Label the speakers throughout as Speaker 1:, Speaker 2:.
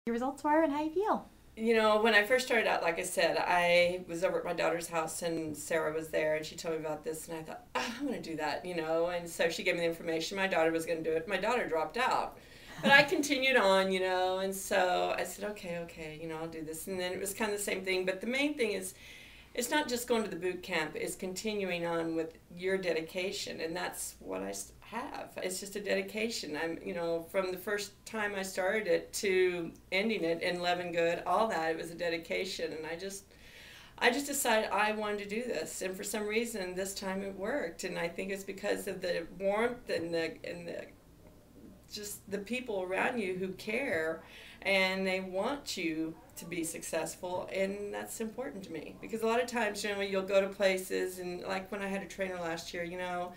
Speaker 1: your results were and how you feel.
Speaker 2: You know, when I first started out, like I said, I was over at my daughter's house and Sarah was there and she told me about this and I thought, oh, I'm going to do that, you know. And so she gave me the information. My daughter was going to do it. My daughter dropped out. But I continued on, you know, and so I said, okay, you know, I'll do this. And then it was kind of the same thing. But the main thing is, it's not just going to the boot camp, it's continuing on with your dedication. And that's what I have. It's just a dedication. I'm, you know, from the first time I started it to ending it in Levin Good, all that, it was a dedication. And I just decided I wanted to do this. And for some reason, this time it worked. And I think it's because of the warmth and the just the people around you who care and they want you to be successful, and that's important to me because a lot of times, you know, you'll go to places and like when I had a trainer last year, you know,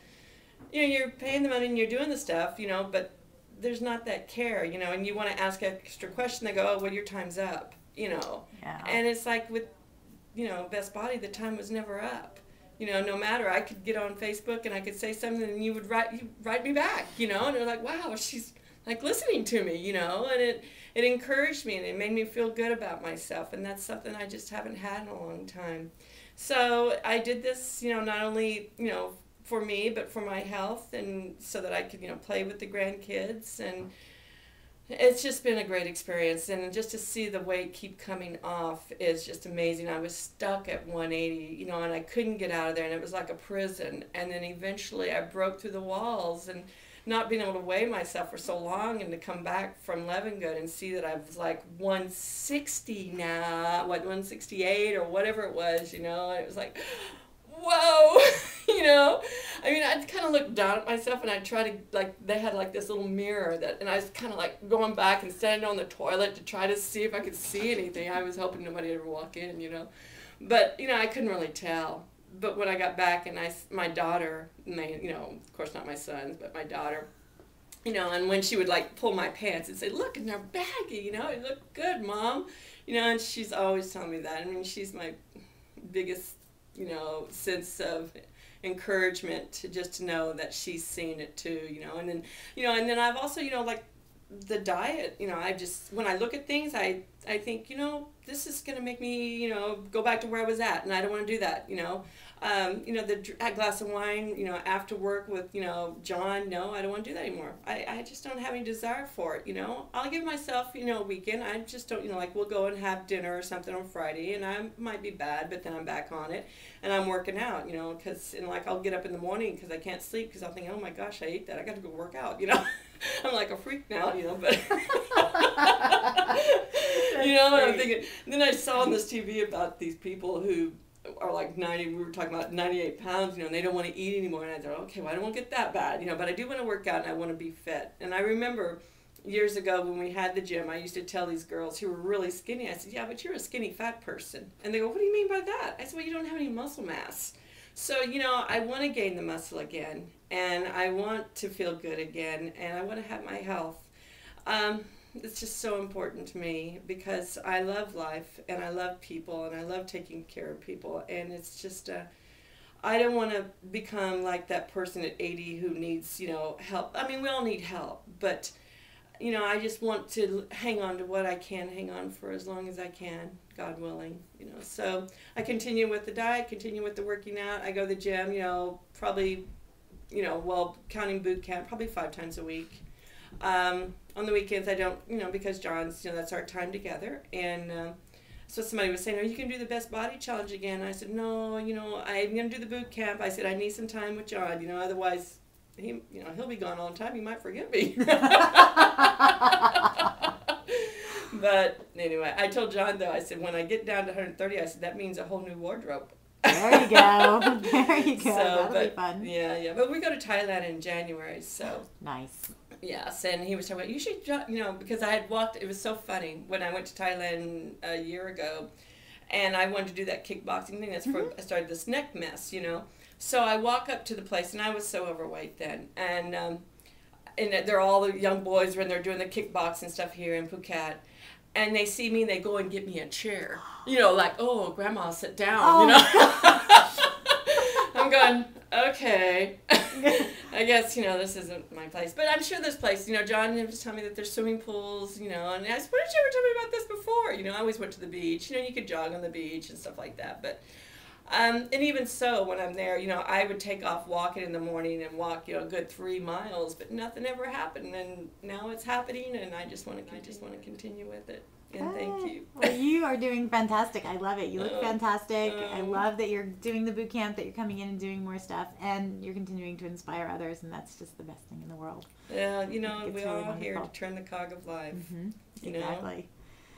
Speaker 2: you're paying the money and you're doing the stuff, you know, but there's not that care, you know, and you want to ask an extra question, they go, oh, well, your time's up, you know.
Speaker 1: Yeah.
Speaker 2: And it's like with, you know, Best Body, the time was never up. You know, no matter, I could get on Facebook and I could say something and you write me back, you know, and they're like, wow, she's like listening to me, you know, and it encouraged me and it made me feel good about myself, and that's something I just haven't had in a long time. So I did this, you know, not only, you know, for me, but for my health and so that I could, you know, play with the grandkids, and it's just been a great experience, and just to see the weight keep coming off is just amazing. I was stuck at 180, you know, and I couldn't get out of there, and it was like a prison. And then eventually I broke through the walls, and not being able to weigh myself for so long, and to come back from Levengood and see that I was like 160 now, what, 168 or whatever it was, you know, and it was like, whoa, you know. I mean, I'd kind of look down at myself and I'd try to, like, they had like this little mirror and I was kind of like going back and standing on the toilet to try to see if I could see anything. I was hoping nobody would ever walk in, you know. But, you know, I couldn't really tell. But when I got back and my daughter, you know, of course not my sons, but my daughter, you know, and when she would like pull my pants and say, look, and they're baggy, you know, it looked good, Mom. You know, and she's always telling me that. I mean, she's my biggest, you know, sense of encouragement to just to know that she's seen it too, you know. And then, you know, and then I've also, you know, like the diet, you know, I just, when I look at things, I think, you know, this is going to make me, you know, go back to where I was at, and I don't want to do that, you know. You know, a glass of wine, you know, after work with, you know, John, no, I don't want to do that anymore. I just don't have any desire for it, you know. I'll give myself, you know, a weekend. I just don't, you know, like we'll go and have dinner or something on Friday, and I might be bad, but then I'm back on it, and I'm working out, you know, because, and like I'll get up in the morning because I can't sleep because I'll think, oh my gosh, I ate that. I got to go work out, you know. I'm like a freak now, you know, but, you know, and I'm thinking, and then I saw on this TV about these people who are like 90, we were talking about 98 pounds, you know, and they don't want to eat anymore. And I thought, okay, well, I don't want to get that bad, you know, but I do want to work out and I want to be fit. And I remember years ago when we had the gym, I used to tell these girls who were really skinny, I said, yeah, but you're a skinny fat person. And they go, what do you mean by that? I said, well, you don't have any muscle mass. So, you know, I want to gain the muscle again, and I want to feel good again, and I want to have my health. It's just so important to me because I love life, and I love people, and I love taking care of people, and it's just, I don't want to become like that person at 80 who needs, you know, help. I mean, we all need help, but, you know, I just want to hang on to what I can hang on for as long as I can, God willing, you know. So I continue with the diet, continue with the working out. I go to the gym, you know, probably, you know, well, counting boot camp, probably 5 times a week. On the weekends, I don't, you know, because John's, you know, that's our time together. And so somebody was saying, oh, you can do the Best Body Challenge again. I said, no, you know, I'm going to do the boot camp. I said, I need some time with John, you know, otherwise, he, you know, he'll be gone all the time. He might forget me. But anyway, I told John, though, I said, when I get down to 130, I said, that means a whole new wardrobe.
Speaker 1: There you go. There you go.
Speaker 2: So,
Speaker 1: That'll
Speaker 2: but,
Speaker 1: be fun.
Speaker 2: Yeah. But we go to Thailand in January, so.
Speaker 1: Nice.
Speaker 2: Yes, and he was talking about, you should, you know, because I had walked, it was so funny when I went to Thailand a year ago, and I wanted to do that kickboxing thing. That's before I started this neck mess, you know. So I walk up to the place, and I was so overweight then, and they're all the young boys when they're doing the kickboxing stuff here in Phuket. And they see me and they go and get me a chair. You know, like, oh, Grandma, sit down, you know. I'm I'm going, okay. I guess, this isn't my place. But I'm sure there's places. John was telling me that there's swimming pools, and I said, why didn't you ever tell me about this before? I always went to the beach. You could jog on the beach and stuff like that. But, and even so, when I'm there, I would take off walking in the morning and walk, a good 3 miles, but nothing ever happened. And now it's happening, and I just want to continue with it. And thank you.
Speaker 1: Well, you are doing fantastic. I love it. You look fantastic. I love that you're doing the boot camp, that you're coming in and doing more stuff, and you're continuing to inspire others, and that's just the best thing in the world.
Speaker 2: Yeah, we're all here to turn the cog of life.
Speaker 1: Mm-hmm. Exactly.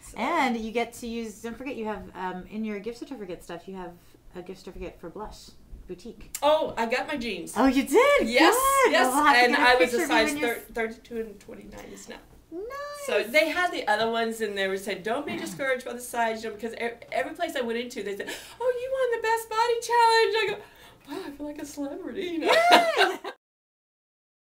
Speaker 2: So.
Speaker 1: And you get to use, don't forget, you have, in your gift certificate stuff, you have a gift certificate for Blush Boutique.
Speaker 2: Oh, I got my jeans.
Speaker 1: Oh, you did?
Speaker 2: Yes,
Speaker 1: Good.
Speaker 2: yes.
Speaker 1: Well, we'll
Speaker 2: and I was a size 32 and 29 now.
Speaker 1: Nice.
Speaker 2: So they had the other ones, and they were saying, don't be discouraged by the size, because every place I went into, they said, oh, you won the best body challenge. I go, wow, I feel like a celebrity,
Speaker 1: Yay!